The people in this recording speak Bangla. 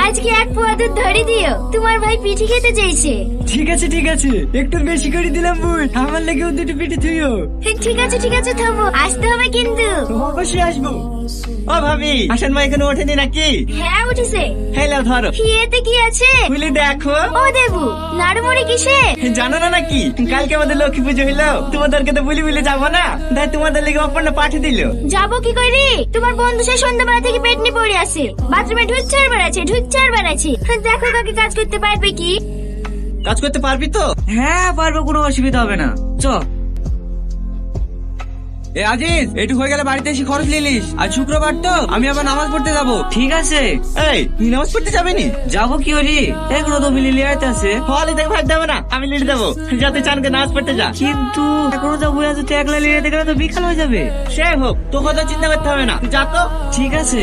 আজকে এক পোয়া দুধ ধরে দিও, তোমার ভাই পিঠে খেতে চাইছে। ঠিক আছে ঠিক আছে, একটু বেশি করে দিলাম বোন, আমার লেগেও দুটো পিঠে থুইও। ঠিক আছে থামো, আসতে হবে কিন্তু। অবশ্যই আসবো। ও ভাবি, আসান মা এখানে ওঠেনি নাকি? হ্যাঁ উঠেছে। হেলো ধরো, এতে কি আছে? খুলে দেখো। ও দেবু, নাড়ুমড়ি কিসে? জানো না নাকি কালকে আমাদের লক্ষ্মী পুজো হইলো, তোমাদেরকে তো বলে যাবো না, তাই তোমাদের লেগে অপর্ণা পাঠিয়ে দিল। যাবো কি করে? তোমার বন্ধু সে সন্ধ্যাবেলা থেকে পেট নিয়ে পড়ে আছে, বাথরুমে ঢুকছে আর বেড়াচ্ছে, দেখো কাকে কাজ করতে পারবে কি? কাজ করতে পারবি তো? হ্যাঁ পারবো, কোনো অসুবিধা হবে না। চ এ আজিজ, একটু হয়ে গেলে বাড়িতে এসে খরচ নিলিস। আজ শুক্রবার তো, আমি আবার নামাজ পড়তে যাবো। ঠিক আছে। এই তুই নামাজ পড়তে যাবি নি? যাবো কি হলি, এগুলো তো মিলি লিয়াইতে আছে। হলে দেখ ভাই দেবো না, আমি লিড়ে দেবো, যাতে চানকে নামাজ পড়তে যা। কিন্তু এখনো যাবো, তো একলা লিয়াইতে গেলে তো বিকাল হয়ে যাবে। সে হোক, তো কথা চিন্তা করতে হবে না, তুই যা তো। ঠিক আছে।